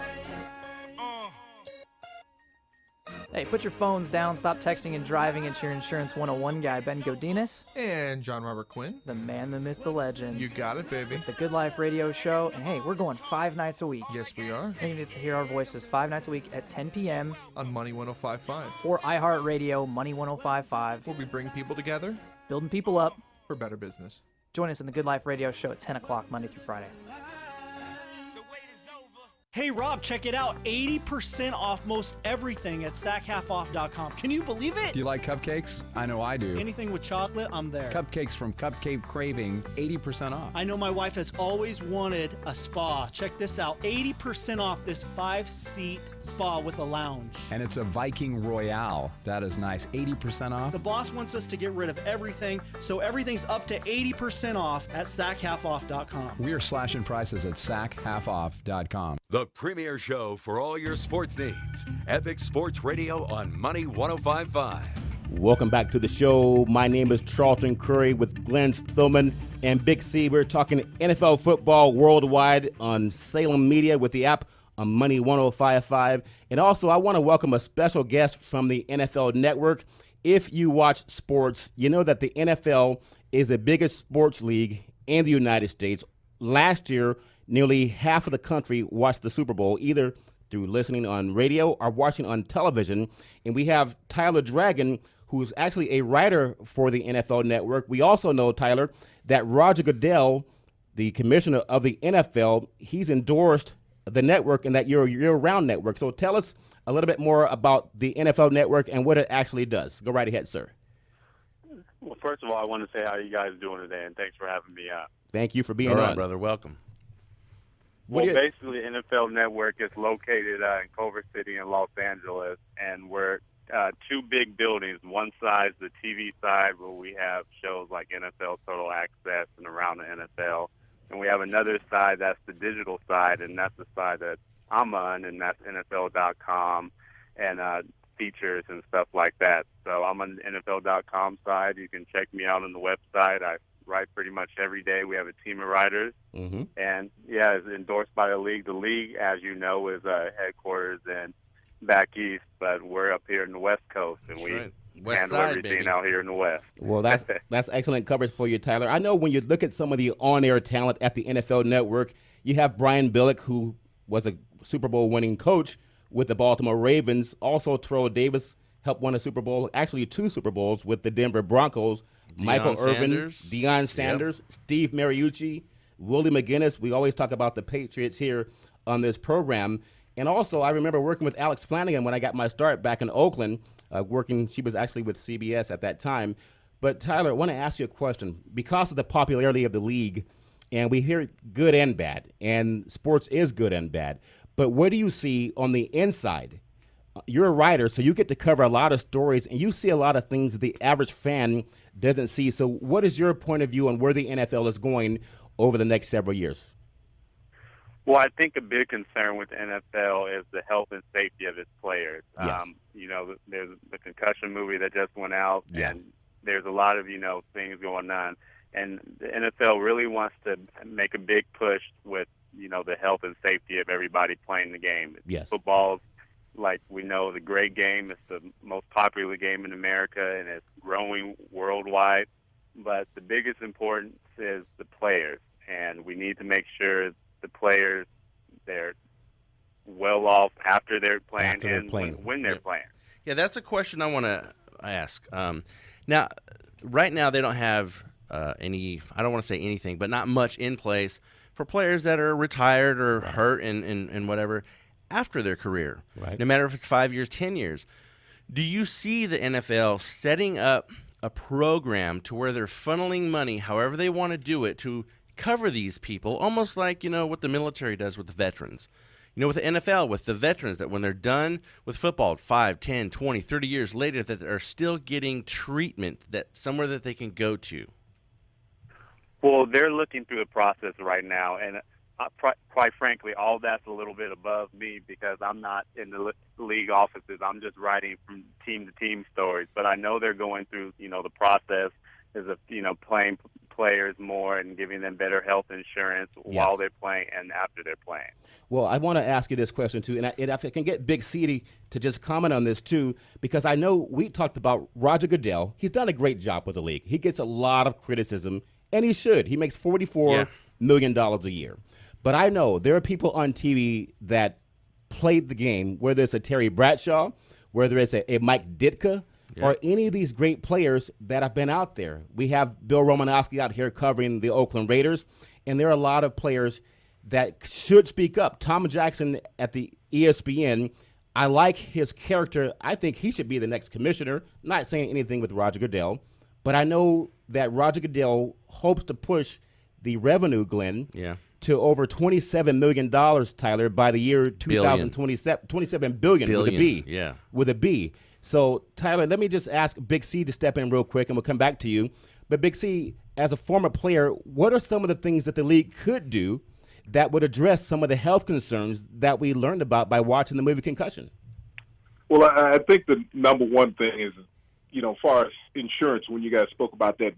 Hey, put your phones down, stop texting and driving. It's your Insurance 101 guy, Ben Godinez. And John Robert Quinn. The man, the myth, the legend. You got it, baby. The Good Life Radio Show. And hey, we're going 5 nights a week. Yes, we are. And you get to hear our voices 5 nights a week at 10 p.m. on Money 105.5. Or iHeartRadio, Money 105.5. Where we bring people together. Building people up. For better business. Join us in the Good Life Radio Show at 10 o'clock, Monday through Friday. Hey, Rob, check it out. 80% off most everything at sackhalfoff.com. Can you believe it? Do you like cupcakes? I know I do. Anything with chocolate, I'm there. Cupcakes from Cupcake Craving, 80% off. I know my wife has always wanted a spa. Check this out. 80% off this 5-seat spa with a lounge. And it's a Viking Royale. That is nice. 80% off. The boss wants us to get rid of everything, so everything's up to 80% off at sackhalfoff.com. We are slashing prices at sackhalfoff.com. The premier show for all your sports needs. Epic Sports Radio on Money 105.5. Welcome back to the show. My name is Charlton Curry with Glenn Spillman and Big C. We're talking NFL football worldwide on Salem Media with the app on Money 105.5. And also, I want to welcome a special guest from the NFL Network. If you watch sports, you know that the NFL is the biggest sports league in the United States. Last year, nearly half of the country watched the Super Bowl, either through listening on radio or watching on television. And we have Tyler Dragon, who's actually a writer for the NFL Network. We also know, Tyler, that Roger Goodell, the commissioner of the NFL, he's endorsed the network and that you're a year-round network. So tell us a little bit more about the NFL Network and what it actually does. Go right ahead, sir. Well, first of all, I want to say how you guys doing today, and thanks for having me on. Thank you for being All right, on. brother. Welcome. Well, basically, NFL Network is located in Culver City in Los Angeles, and we're two big buildings. One side is the TV side, where we have shows like NFL Total Access and Around the NFL. And we have another side that's the digital side, and that's the side that I'm on, and that's NFL.com and features and stuff like that. So I'm on the NFL.com side. You can check me out on the website. I write pretty much every day. We have a team of writers. Mm-hmm. And, yeah, it's endorsed by the league. The league, as you know, is headquarters in back east, but we're up here in the West Coast, and we handle everything out here in the West. Well, that's excellent coverage for you, Tyler. I know when you look at some of the on-air talent at the NFL Network, you have Brian Billick, who was a Super Bowl winning coach with the Baltimore Ravens. Also, Terrell Davis helped win a Super Bowl, actually 2 Super Bowls with the Denver Broncos. Michael Irvin, Deion Sanders, Steve Mariucci, Willie McGinnis. We always talk about the Patriots here on this program. And also, I remember working with Alex Flanagan when I got my start back in Oakland, she was actually with CBS at that time. But, Tyler, I want to ask you a question. Because of the popularity of the league, and we hear good and bad, and sports is good and bad, but what do you see on the inside? You're a writer, so you get to cover a lot of stories, and you see a lot of things that the average fan doesn't see. So what is your point of view on where the NFL is going over the next several years? Well, I think a big concern with the NFL is the health and safety of its players. Yes. There's the concussion movie that just went out, and there's a lot of, things going on. And the NFL really wants to make a big push with, the health and safety of everybody playing the game. Yes. Football's, like we know, the great game. It's the most popular game in America, and it's growing worldwide. But the biggest importance is the players, and we need to make sure the players, they're well off after they're playing when they're playing. Yeah, that's a question I want to ask. Now, right now they don't have any, I don't want to say anything, but not much in place for players that are retired or hurt and whatever after their career, right? No matter if it's 5 years, 10 years. Do you see the NFL setting up a program to where they're funneling money however they want to do it to cover these people, almost like, what the military does with the veterans? With the NFL, with the veterans, that when they're done with football 5, 10, 20, 30 years later, that they're still getting treatment, that somewhere that they can go to. Well, they're looking through the process right now, and quite frankly, all that's a little bit above me because I'm not in the league offices. I'm just writing from team-to-team stories. But I know they're going through, the process is of, playing players more and giving them better health insurance while they're playing and after they're playing. Well, I want to ask you this question, too, and if I can get Big C to just comment on this, too, because I know we talked about Roger Goodell. He's done a great job with the league. He gets a lot of criticism, and he should. He makes $44 million a year. But I know there are people on TV that played the game, whether it's a Terry Bradshaw, whether it's a Mike Ditka, or any of these great players that have been out there. We have Bill Romanowski out here covering the Oakland Raiders, and there are a lot of players that should speak up. Tom Jackson at the ESPN, I like his character. I think he should be the next commissioner. Not saying anything with Roger Goodell, but I know that Roger Goodell hopes to push the revenue, Glenn, to over $27 million, Tyler, by the year 2027. $27 billion with a B. Yeah. With a B. So, Tyler, let me just ask Big C to step in real quick, and we'll come back to you. But, Big C, as a former player, what are some of the things that the league could do that would address some of the health concerns that we learned about by watching the movie Concussion? Well, I think the number one thing is, as far as insurance, when you guys spoke about that,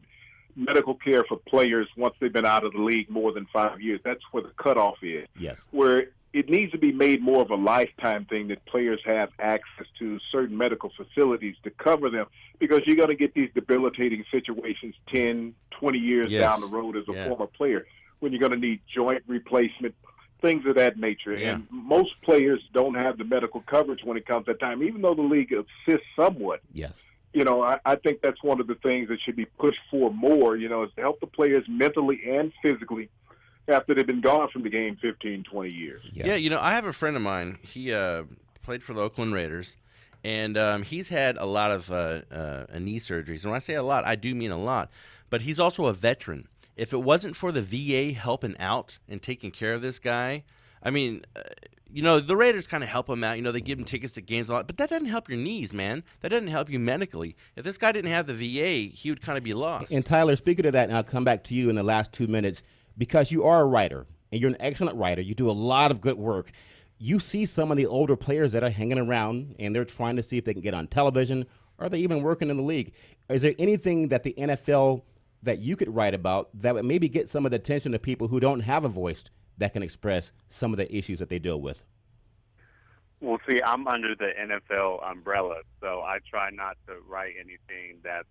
medical care for players once they've been out of the league more than 5 years, that's where the cutoff is. Yes. Where it needs to be made more of a lifetime thing that players have access to certain medical facilities to cover them, because you're going to get these debilitating situations 10, 20 years down the road as a former player when you're going to need joint replacement, things of that nature. And most players don't have the medical coverage when it comes to time, even though the league assists somewhat. Yes. I think that's one of the things that should be pushed for more, is to help the players mentally and physically after they've been gone from the game 15, 20 years. Yeah, I have a friend of mine. He played for the Oakland Raiders, and he's had a lot of knee surgeries. And when I say a lot, I do mean a lot. But he's also a veteran. If it wasn't for the VA helping out and taking care of this guy, I mean, the Raiders kind of help him out. They give him tickets to games a lot. But that doesn't help your knees, man. That doesn't help you medically. If this guy didn't have the VA, he would kind of be lost. And, Tyler, speaking of that, and I'll come back to you in the last 2 minutes, because you are a writer, and you're an excellent writer. You do a lot of good work. You see some of the older players that are hanging around, and they're trying to see if they can get on television, or they're even working in the league. Is there anything that the NFL that you could write about that would maybe get some of the attention of people who don't have a voice that can express some of the issues that they deal with? Well, see, I'm under the NFL umbrella, so I try not to write anything that's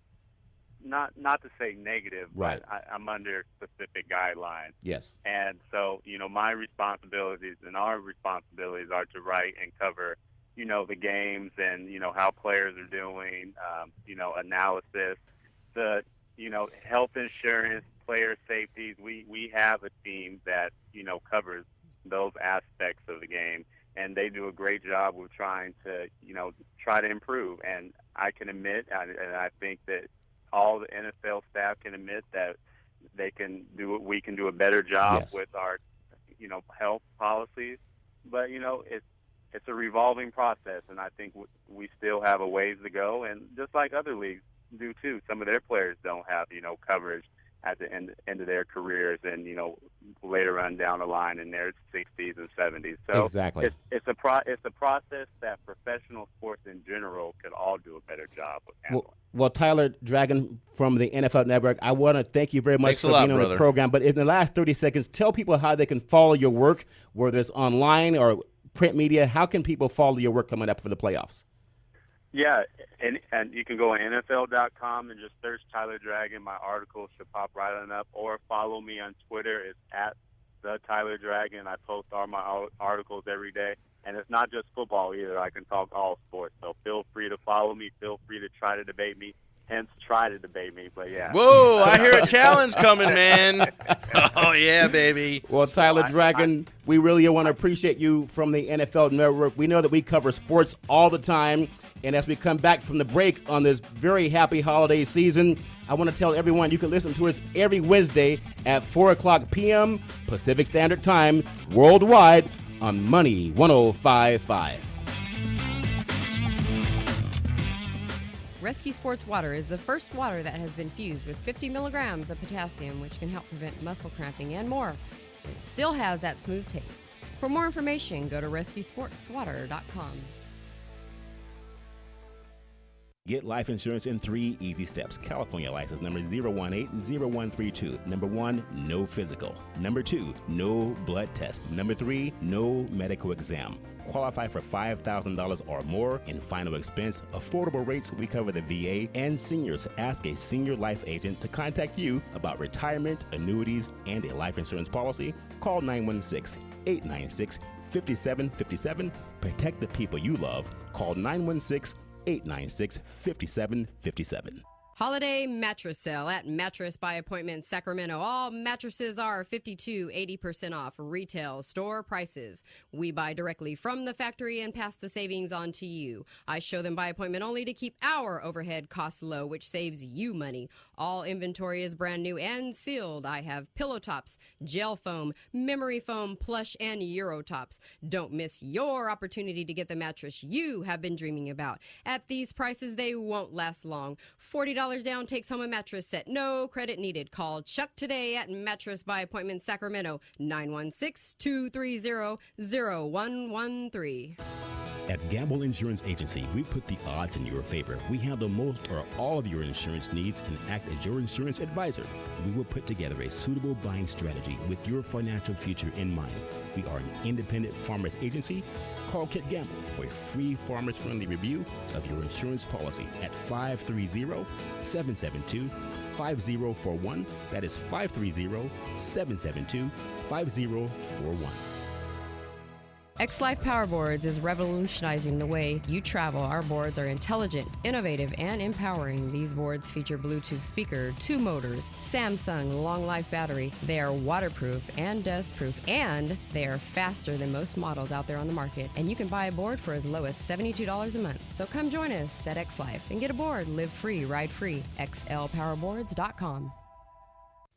not to say negative, right. But I'm under specific guidelines. Yes. And so, my responsibilities and our responsibilities are to write and cover, the games and, how players are doing, analysis, the, health insurance, player safeties. We have a team that, covers those aspects of the game, and they do a great job with trying to, try to improve. And I can admit, and I think that all the NFL staff can admit that we can do a better job yes. with our, health policies. But, it's a revolving process, and I think we still have a ways to go. And just like other leagues do too, some of their players don't have, coverage at the end of their careers and, later on down the line in their 60s and 70s. So exactly. It's a process that professional sports in general could all do a better job with handling. Well, Tyler Dragon from the NFL Network, I want to thank you very much Thanks for a lot, being on brother. the program. But in the last 30 seconds, tell people how they can follow your work, whether it's online or print media. How can people follow your work coming up for the playoffs? Yeah, and you can go on NFL.com and just search Tyler Dragon. My articles should pop right on up. Or follow me on Twitter. It's at the Tyler Dragon. I post all my articles every day. And it's not just football either. I can talk all sports. So feel free to follow me. Feel free to try to debate me. Hence, try to debate me. But, yeah. Whoa, I hear a challenge coming, man. Oh, yeah, baby. Well, Tyler Dragon, we really want to appreciate you from the NFL Network. We know that we cover sports all the time. And as we come back from the break on this very happy holiday season, I want to tell everyone you can listen to us every Wednesday at 4 o'clock p.m. Pacific Standard Time worldwide on Money 105.5. Rescue Sports Water is the first water that has been fused with 50 milligrams of potassium, which can help prevent muscle cramping and more. It still has that smooth taste. For more information, go to rescuesportswater.com. Get life insurance in 3 easy steps. California license number 0180132. Number 1, no physical. Number 2, no blood test. Number 3, no medical exam. Qualify for $5,000 or more in final expense. Affordable rates. We cover the VA and seniors. Ask a senior life agent to contact you about retirement, annuities, and a life insurance policy. Call 916-896-5757. Protect the people you love. Call 916-896-5757. Holiday mattress sale at Mattress by Appointment Sacramento. All mattresses are 80% off retail store prices. We buy directly from the factory and pass the savings on to you. I show them by appointment only to keep our overhead costs low, which saves you money. All inventory is brand new and sealed. I have pillow tops, gel foam, memory foam, plush, and Euro tops. Don't miss your opportunity to get the mattress you have been dreaming about. At these prices, they won't last long. $40 down takes home a mattress set. No credit needed. Call Chuck today at Mattress by Appointment Sacramento, 916-230-0113. At Gamble Insurance Agency, we put the odds in your favor. We handle most or all of your insurance needs and act as your insurance advisor. We will put together a suitable buying strategy with your financial future in mind. We are an independent farmers agency. Call Kit Gamble for a free farmers-friendly review of your insurance policy at 530-772-5041. That is 530-772-5041. X-Life Powerboards is revolutionizing the way you travel. Our boards are intelligent, innovative, and empowering. These boards feature Bluetooth speaker, 2 motors, Samsung long life battery. They are waterproof and dustproof, and they are faster than most models out there on the market. And you can buy a board for as low as $72 a month. So come join us at X-Life and get a board. Live free, ride free. XLPowerboards.com.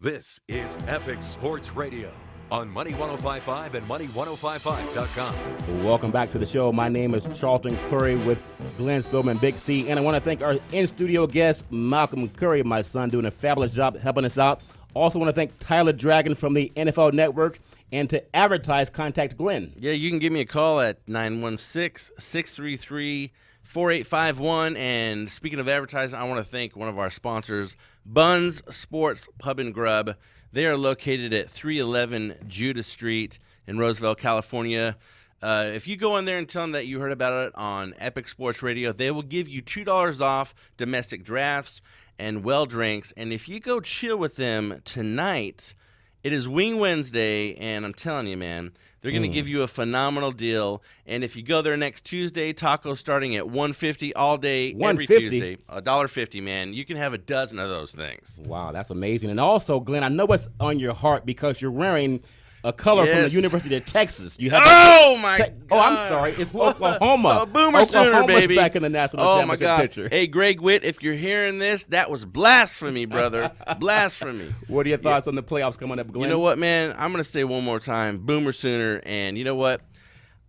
This is Epic Sports Radio on Money 105.5 and Money1055.com. Welcome back to the show. My name is Charlton Curry with Glenn Spillman, Big C, and I want to thank our in-studio guest, Malcolm Curry, my son, doing a fabulous job helping us out. Also want to thank Tyler Dragon from the NFL Network, and to advertise, contact Glenn. Yeah, you can give me a call at 916-633-4851. And speaking of advertising, I want to thank one of our sponsors, Buns Sports Pub and Grub. They are located at 311 Judah Street in Roseville, California. If you go in there and tell them that you heard about it on Epic Sports Radio, they will give you $2 off domestic drafts and well drinks. And if you go chill with them tonight, it is Wing Wednesday, and I'm telling you, man, they're going to give you a phenomenal deal. And if you go there next Tuesday, tacos starting at $150 all day, every Tuesday. $1.50, man. You can have a dozen of those things. Wow, that's amazing. And also, Glenn, I know what's on your heart because you're wearing a color from the University of Texas. You have God. Oh, I'm sorry. It's Oklahoma. Oh, Boomer Sooner, baby. Back in the national championship picture. Hey, Greg Witt, if you're hearing this, that was blasphemy, brother. Blasphemy. What are your thoughts on the playoffs coming up, Glenn? You know what, man? I'm going to say one more time, Boomer Sooner. And you know what?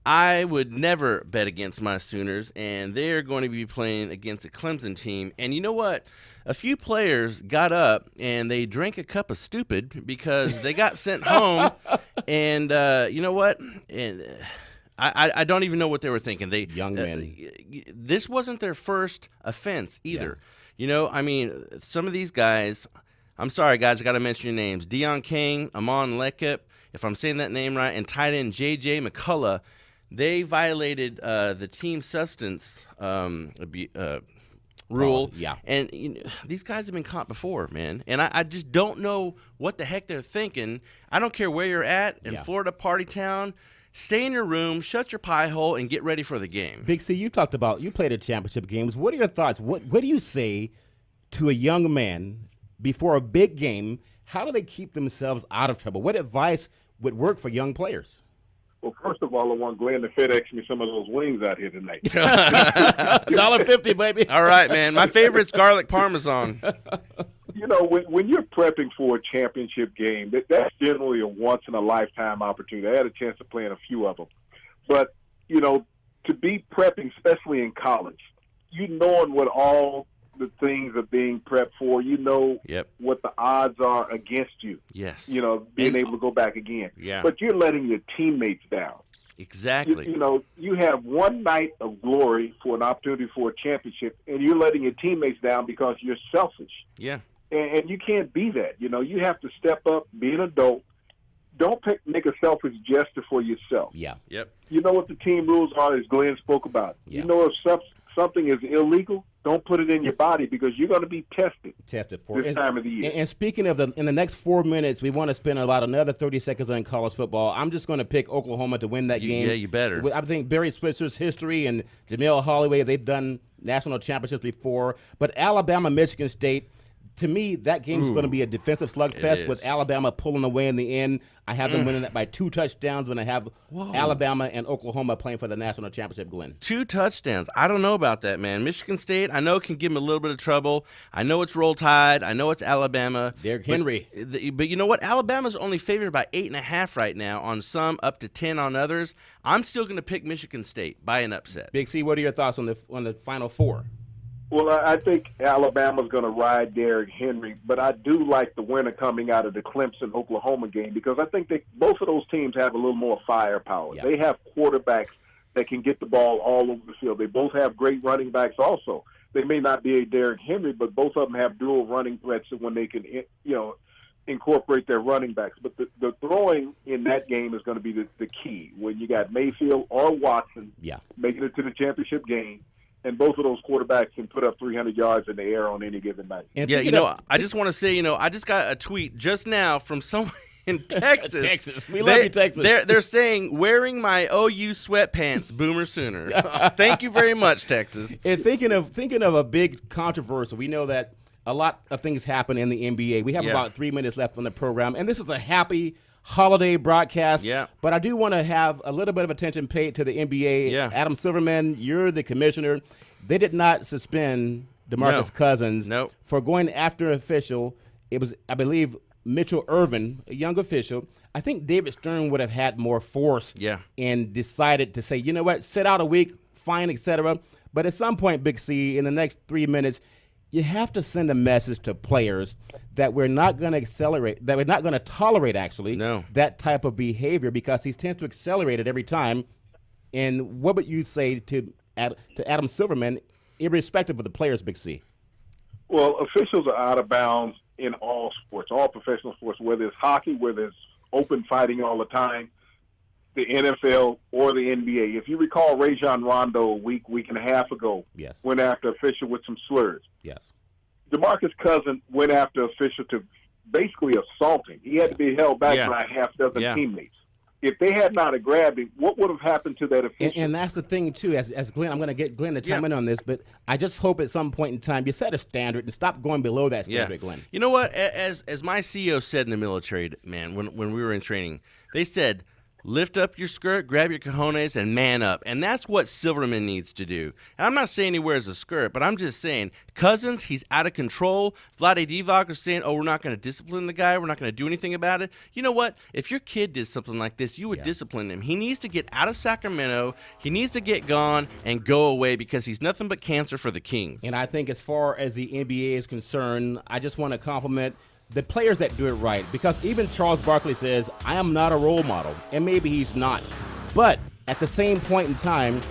I would never bet against my Sooners, and they're going to be playing against a Clemson team. And you know what? A few players got up and they drank a cup of stupid because they got sent home. And you know what? And I don't even know what they were thinking. They young men. This wasn't their first offense either. Yeah. You know, I mean, some of these guys. I'm sorry, guys. I got to mention your names: Deion King, Amon Lekip, if I'm saying that name right, and tight end J.J. McCullough. They violated the team substance rule. Yeah. And you know, these guys have been caught before, man. And I just don't know what the heck they're thinking. I don't care where you're at in Florida party town. Stay in your room, shut your pie hole, and get ready for the game. Big C, you talked about you played at championship games. What are your thoughts? What do you say to a young man before a big game? How do they keep themselves out of trouble? What advice would work for young players? Well, first of all, I want Glenn to FedEx me some of those wings out here tonight. $1.50, baby. All right, man. My favorite's garlic parmesan. You know, when you're prepping for a championship game, that's generally a once-in-a-lifetime opportunity. I had a chance to play in a few of them. But, you know, to be prepping, especially in college, you knowing what all the things are being prepped for, you know what the odds are against you. Yes. You know, being able to go back again. Yeah. But you're letting your teammates down. Exactly. You know, you have one night of glory for an opportunity for a championship, and you're letting your teammates down because you're selfish. Yeah. And you can't be that. You know, you have to step up, be an adult. Don't make a selfish gesture for yourself. Yeah. Yep. You know what the team rules are, as Glenn spoke about. Yeah. You know, if something is illegal, don't put it in your body because you're going to be tested for this time of the year. And speaking of in the next 4 minutes, we want to spend about another 30 seconds on college football. I'm just going to pick Oklahoma to win that game. Yeah, you better. I think Barry Switzer's history and Jamel Holloway, they've done national championships before. But Alabama, Michigan State, to me, that game's going to be a defensive slugfest with Alabama pulling away in the end. I have them winning that by 2 touchdowns when I have Alabama and Oklahoma playing for the national championship, Glenn. 2 touchdowns. I don't know about that, man. Michigan State, I know can give them a little bit of trouble. I know it's Roll Tide. I know it's Alabama. Derrick Henry. But you know what? Alabama's only favored by 8.5 right now on some, up to 10 on others. I'm still going to pick Michigan State by an upset. Big C, what are your thoughts on the Final Four? Well, I think Alabama's going to ride Derrick Henry, but I do like the winner coming out of the Clemson-Oklahoma game because I think both of those teams have a little more firepower. Yeah. They have quarterbacks that can get the ball all over the field. They both have great running backs also. They may not be a Derrick Henry, but both of them have dual running threats when they can, you know, incorporate their running backs. But the throwing in that game is going to be the key. When you got Mayfield or Watson making it to the championship game, and both of those quarterbacks can put up 300 yards in the air on any given night. Yeah, you know, I just want to say, you know, I just got a tweet just now from in Texas. Texas. We love you, Texas. They're saying, wearing my OU sweatpants, Boomer Sooner. Thank you very much, Texas. And thinking of a big controversy, we know that a lot of things happen in the NBA. We have about 3 minutes left on the program, and this is a happy holiday broadcast. Yeah. But I do want to have a little bit of attention paid to the NBA. Yeah. Adam Silverman, you're the commissioner. They did not suspend DeMarcus Cousins for going after an official. It was, I believe, Mitchell Irvin, a young official. I think David Stern would have had more force and decided to say, you know what, sit out a week, fine, etc. But at some point, Big C, in the next 3 minutes, you have to send a message to players that we're not going to accelerate, that we're not going to tolerate, actually, that type of behavior, because he tends to accelerate it every time. And what would you say to Adam Silverman, irrespective of the players, Big C? Well, officials are out of bounds in all sports, all professional sports, whether it's hockey, whether it's open fighting all the time, the NFL or the NBA. If you recall, Rajon Rondo a week and a half ago went after official with some slurs. Yes. DeMarcus Cousins went after official to basically assault him. He had to be held back by a half dozen teammates. If they had not grabbed him, what would have happened to that official? And that's the thing, too, as Glenn, I'm going to get Glenn to chime in on this, but I just hope at some point in time you set a standard and stop going below that standard, Glenn. You know what? As my CEO said in the military, man, when we were in training, they said, lift up your skirt, grab your cojones, and man up. And that's what Silverman needs to do. And I'm not saying he wears a skirt, but I'm just saying, Cousins, he's out of control. Vlade Divac is saying, we're not going to discipline the guy. We're not going to do anything about it. You know what? If your kid did something like this, you would discipline him. He needs to get out of Sacramento. He needs to get gone and go away, because he's nothing but cancer for the Kings. And I think as far as the NBA is concerned, I just want to compliment the players that do it right, because even Charles Barkley says, I am not a role model, and maybe he's not. But at the same point in time,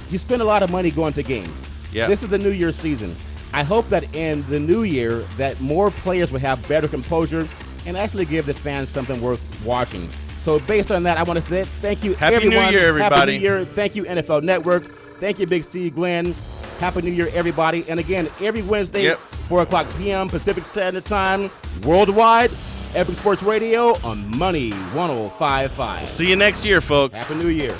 you spend a lot of money going to games. Yeah. This is the New Year's season. I hope that in the new year that more players will have better composure and actually give the fans something worth watching. So based on that, I want to say thank you, Happy everyone. New Year, everybody. Happy New Year. Thank you, NFL Network. Thank you, Big C, Glenn. Happy New Year, everybody. And again, every Wednesday, 4 o'clock p.m. Pacific Standard Time, worldwide, Epic Sports Radio on Money 105.5. See you next year, folks. Happy New Year.